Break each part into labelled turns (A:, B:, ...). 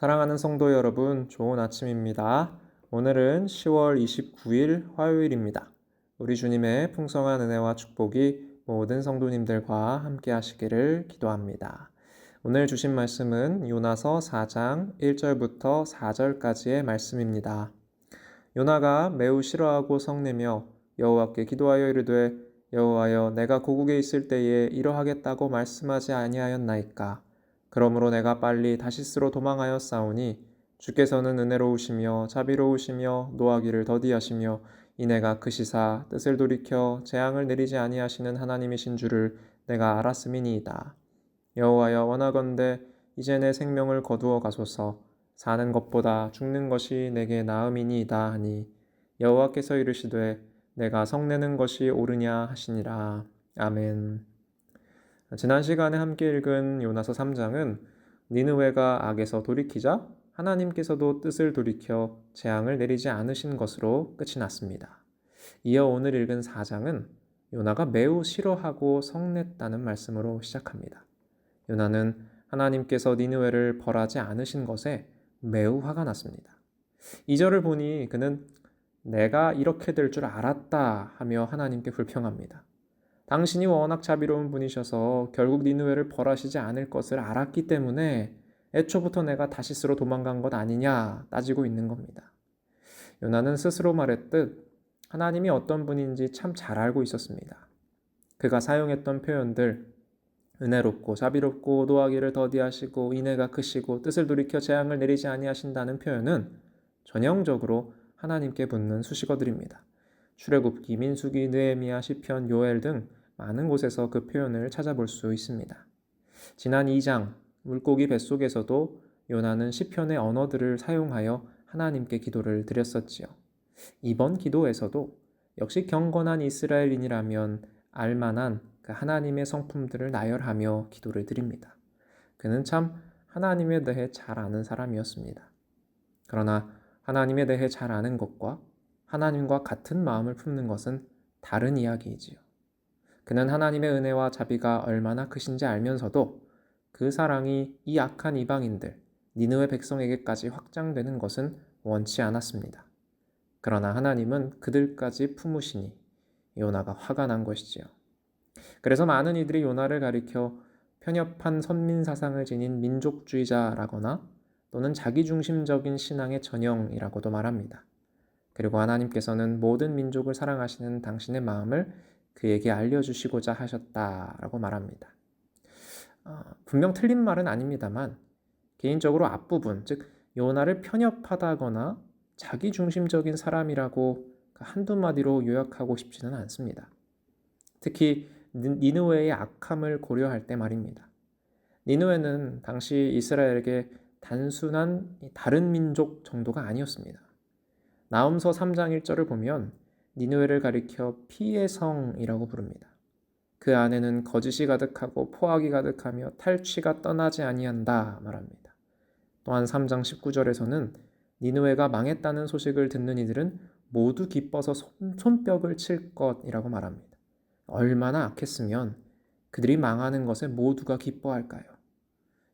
A: 사랑하는 성도 여러분, 좋은 아침입니다. 오늘은 10월 29일 화요일입니다. 우리 주님의 풍성한 은혜와 축복이 모든 성도님들과 함께 하시기를 기도합니다. 오늘 주신 말씀은 요나서 4장 1절부터 4절까지의 말씀입니다. 요나가 매우 싫어하고 성내며 여호와께 기도하여 이르되 여호와여 내가 고국에 있을 때에 이러하겠다고 말씀하지 아니하였나이까. 그러므로 내가 빨리 다시스로 도망하여 싸우니 주께서는 은혜로우시며 자비로우시며 노하기를 더디하시며 이내가 크시사 뜻을 돌이켜 재앙을 내리지 아니하시는 하나님이신 줄을 내가 알았음이니이다. 여호와여 원하건대 이제 내 생명을 거두어 가소서. 사는 것보다 죽는 것이 내게 나음이니이다 하니 여호와께서 이르시되 내가 성내는 것이 옳으냐 하시니라. 아멘. 지난 시간에 함께 읽은 요나서 3장은 니느웨가 악에서 돌이키자 하나님께서도 뜻을 돌이켜 재앙을 내리지 않으신 것으로 끝이 났습니다. 이어 오늘 읽은 4장은 요나가 매우 싫어하고 성냈다는 말씀으로 시작합니다. 요나는 하나님께서 니느웨를 벌하지 않으신 것에 매우 화가 났습니다. 2절을 보니 그는 내가 이렇게 될 줄 알았다 하며 하나님께 불평합니다. 당신이 워낙 자비로운 분이셔서 결국 니느웨를 벌하시지 않을 것을 알았기 때문에 애초부터 내가 다시스로 도망간 것 아니냐 따지고 있는 겁니다. 요나는 스스로 말했듯 하나님이 어떤 분인지 참 잘 알고 있었습니다. 그가 사용했던 표현들 은혜롭고 자비롭고 노하기를 더디하시고 인애가 크시고 뜻을 돌이켜 재앙을 내리지 아니하신다는 표현은 전형적으로 하나님께 붙는 수식어들입니다. 출애굽기, 민수기, 느헤미야, 시편, 요엘 등 많은 곳에서 그 표현을 찾아볼 수 있습니다. 지난 2장 물고기 뱃속에서도 요나는 시편의 언어들을 사용하여 하나님께 기도를 드렸었지요. 이번 기도에서도 역시 경건한 이스라엘인이라면 알만한 그 하나님의 성품들을 나열하며 기도를 드립니다. 그는 참 하나님에 대해 잘 아는 사람이었습니다. 그러나 하나님에 대해 잘 아는 것과 하나님과 같은 마음을 품는 것은 다른 이야기이지요. 그는 하나님의 은혜와 자비가 얼마나 크신지 알면서도 그 사랑이 이 악한 이방인들, 니느웨 백성에게까지 확장되는 것은 원치 않았습니다. 그러나 하나님은 그들까지 품으시니 요나가 화가 난 것이지요. 그래서 많은 이들이 요나를 가리켜 편협한 선민사상을 지닌 민족주의자라거나 또는 자기중심적인 신앙의 전형이라고도 말합니다. 그리고 하나님께서는 모든 민족을 사랑하시는 당신의 마음을 그에게 알려주시고자 하셨다라고 말합니다. 분명 틀린 말은 아닙니다만 개인적으로 앞부분, 즉 요나를 편협하다거나 자기중심적인 사람이라고 한두 마디로 요약하고 싶지는 않습니다. 특히 니느웨의 악함을 고려할 때 말입니다. 니느웨는 당시 이스라엘에게 단순한 다른 민족 정도가 아니었습니다. 나훔서 3장 1절을 보면 니느웨를 가리켜 피의 성이라고 부릅니다. 그 안에는 거짓이 가득하고 포악이 가득하며 탈취가 떠나지 아니한다 말합니다. 또한 3장 19절에서는 니느웨가 망했다는 소식을 듣는 이들은 모두 기뻐서 손뼉을 칠 것이라고 말합니다. 얼마나 악했으면 그들이 망하는 것에 모두가 기뻐할까요?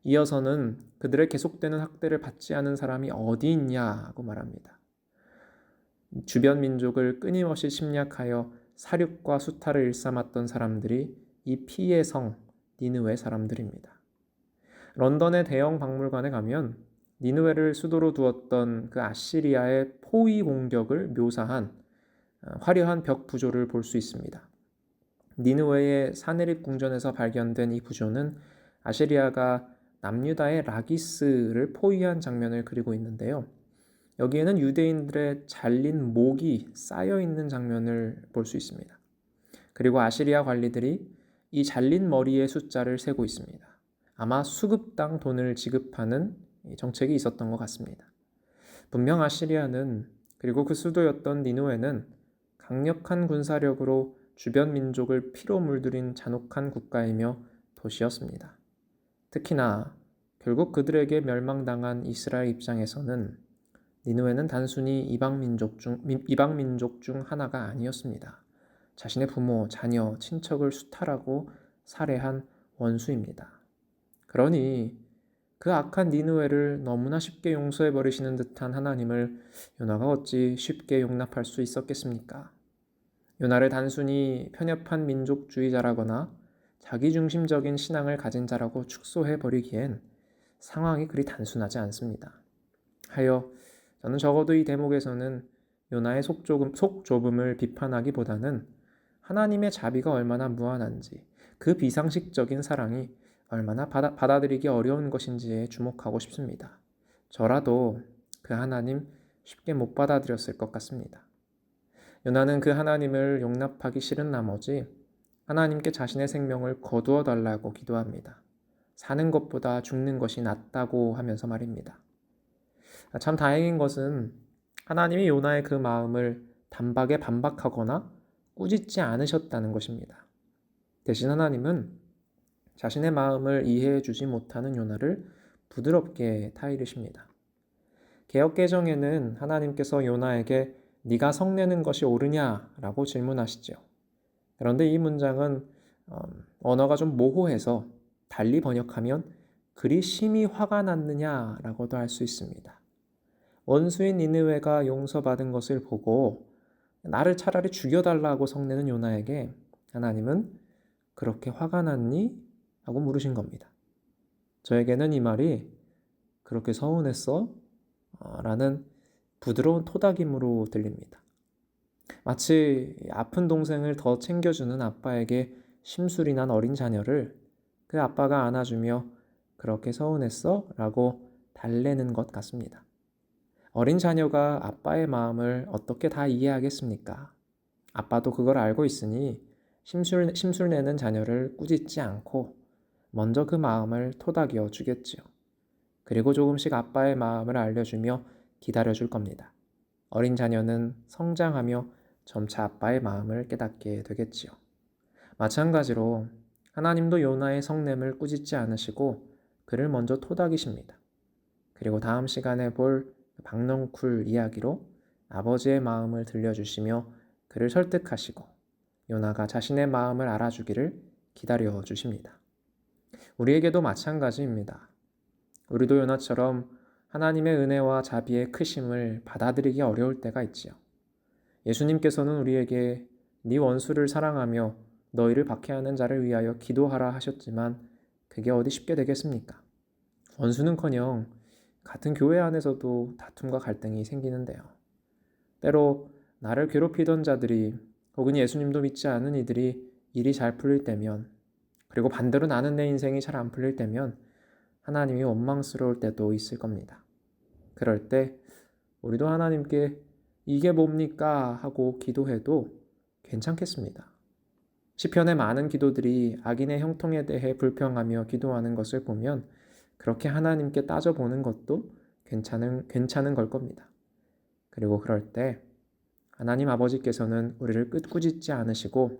A: 이어서는 그들의 계속되는 학대를 받지 않은 사람이 어디 있냐고 말합니다. 주변 민족을 끊임없이 침략하여 사륙과 수탈을 일삼았던 사람들이 이 피의 성 니느웨 사람들입니다. 런던의 대형 박물관에 가면 니느웨를 수도로 두었던 그 아시리아의 포위 공격을 묘사한 화려한 벽 부조를 볼 수 있습니다. 니느웨의 사네립 궁전에서 발견된 이 부조는 아시리아가 남유다의 라기스를 포위한 장면을 그리고 있는데요. 여기에는 유대인들의 잘린 목이 쌓여 있는 장면을 볼 수 있습니다. 그리고 아시리아 관리들이 이 잘린 머리의 숫자를 세고 있습니다. 아마 수급당 돈을 지급하는 정책이 있었던 것 같습니다. 분명 아시리아는 그리고 그 수도였던 니느웨는 강력한 군사력으로 주변 민족을 피로 물들인 잔혹한 국가이며 도시였습니다. 특히나 결국 그들에게 멸망당한 이스라엘 입장에서는 니느웨는 단순히 이방 민족 중 하나가 아니었습니다. 자신의 부모, 자녀, 친척을 수탈하고 살해한 원수입니다. 그러니 그 악한 니느웨를 너무나 쉽게 용서해 버리시는 듯한 하나님을 요나가 어찌 쉽게 용납할 수 있었겠습니까? 요나를 단순히 편협한 민족주의자라거나 자기중심적인 신앙을 가진 자라고 축소해 버리기엔 상황이 그리 단순하지 않습니다. 하여 저는 적어도 이 대목에서는 요나의 속좁음을 비판하기보다는 하나님의 자비가 얼마나 무한한지, 그 비상식적인 사랑이 얼마나 받아들이기 어려운 것인지에 주목하고 싶습니다. 저라도 그 하나님 쉽게 못 받아들였을 것 같습니다. 요나는 그 하나님을 용납하기 싫은 나머지 하나님께 자신의 생명을 거두어 달라고 기도합니다. 사는 것보다 죽는 것이 낫다고 하면서 말입니다. 참 다행인 것은 하나님이 요나의 그 마음을 단박에 반박하거나 꾸짖지 않으셨다는 것입니다. 대신 하나님은 자신의 마음을 이해해 주지 못하는 요나를 부드럽게 타이르십니다. 개역개정에는 하나님께서 요나에게 네가 성내는 것이 옳으냐라고 질문하시죠. 그런데 이 문장은 언어가 좀 모호해서 달리 번역하면 그리 심히 화가 났느냐라고도 할 수 있습니다. 원수인 니느웨가 용서받은 것을 보고 나를 차라리 죽여달라고 성내는 요나에게 하나님은 그렇게 화가 났니? 하고 물으신 겁니다. 저에게는 이 말이 그렇게 서운했어? 라는 부드러운 토닥임으로 들립니다. 마치 아픈 동생을 더 챙겨주는 아빠에게 심술이 난 어린 자녀를 그 아빠가 안아주며 그렇게 서운했어? 라고 달래는 것 같습니다. 어린 자녀가 아빠의 마음을 어떻게 다 이해하겠습니까? 아빠도 그걸 알고 있으니 심술 내는 자녀를 꾸짖지 않고 먼저 그 마음을 토닥여 주겠지요. 그리고 조금씩 아빠의 마음을 알려주며 기다려줄 겁니다. 어린 자녀는 성장하며 점차 아빠의 마음을 깨닫게 되겠지요. 마찬가지로 하나님도 요나의 성냄을 꾸짖지 않으시고 그를 먼저 토닥이십니다. 그리고 다음 시간에 볼 박넝쿨 이야기로 아버지의 마음을 들려주시며 그를 설득하시고 요나가 자신의 마음을 알아주기를 기다려 주십니다. 우리에게도 마찬가지입니다. 우리도 요나처럼 하나님의 은혜와 자비의 크심을 받아들이기 어려울 때가 있지요. 예수님께서는 우리에게 네 원수를 사랑하며 너희를 박해하는 자를 위하여 기도하라 하셨지만 그게 어디 쉽게 되겠습니까? 원수는커녕 같은 교회 안에서도 다툼과 갈등이 생기는데요. 때로 나를 괴롭히던 자들이 혹은 예수님도 믿지 않은 이들이 일이 잘 풀릴 때면, 그리고 반대로 나는 내 인생이 잘 안 풀릴 때면 하나님이 원망스러울 때도 있을 겁니다. 그럴 때 우리도 하나님께 이게 뭡니까? 하고 기도해도 괜찮겠습니다. 시편의 많은 기도들이 악인의 형통에 대해 불평하며 기도하는 것을 보면 그렇게 하나님께 따져보는 것도 괜찮은 걸 겁니다. 그리고 그럴 때 하나님 아버지께서는 우리를 꾸짖지 않으시고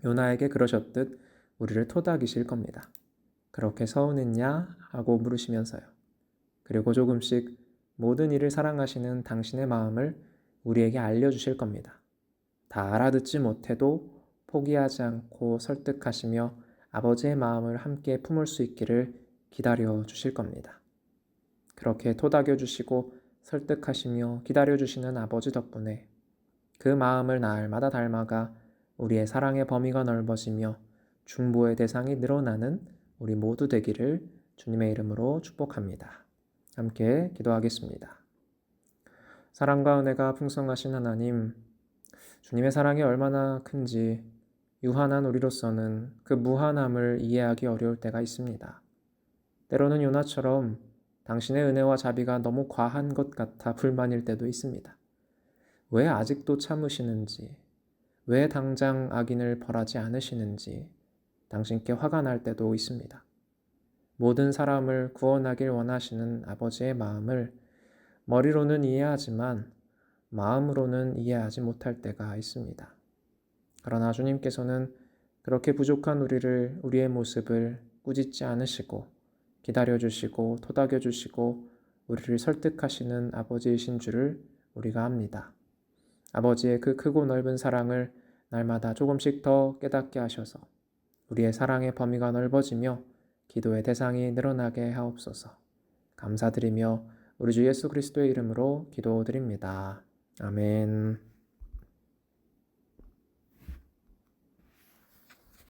A: 요나에게 그러셨듯 우리를 토닥이실 겁니다. 그렇게 서운했냐? 하고 물으시면서요. 그리고 조금씩 모든 일을 사랑하시는 당신의 마음을 우리에게 알려주실 겁니다. 다 알아듣지 못해도 포기하지 않고 설득하시며 아버지의 마음을 함께 품을 수 있기를 기다려 주실 겁니다. 그렇게 토닥여 주시고 설득하시며 기다려 주시는 아버지 덕분에 그 마음을 날마다 닮아가 우리의 사랑의 범위가 넓어지며 중보의 대상이 늘어나는 우리 모두 되기를 주님의 이름으로 축복합니다. 함께 기도하겠습니다. 사랑과 은혜가 풍성하신 하나님, 주님의 사랑이 얼마나 큰지 유한한 우리로서는 그 무한함을 이해하기 어려울 때가 있습니다. 때로는 요나처럼 당신의 은혜와 자비가 너무 과한 것 같아 불만일 때도 있습니다. 왜 아직도 참으시는지, 왜 당장 악인을 벌하지 않으시는지 당신께 화가 날 때도 있습니다. 모든 사람을 구원하길 원하시는 아버지의 마음을 머리로는 이해하지만 마음으로는 이해하지 못할 때가 있습니다. 그러나 주님께서는 그렇게 부족한 우리의 모습을 꾸짖지 않으시고 기다려주시고 토닥여주시고 우리를 설득하시는 아버지이신 줄을 우리가 압니다. 아버지의 그 크고 넓은 사랑을 날마다 조금씩 더 깨닫게 하셔서 우리의 사랑의 범위가 넓어지며 기도의 대상이 늘어나게 하옵소서. 감사드리며 우리 주 예수 그리스도의 이름으로 기도드립니다. 아멘.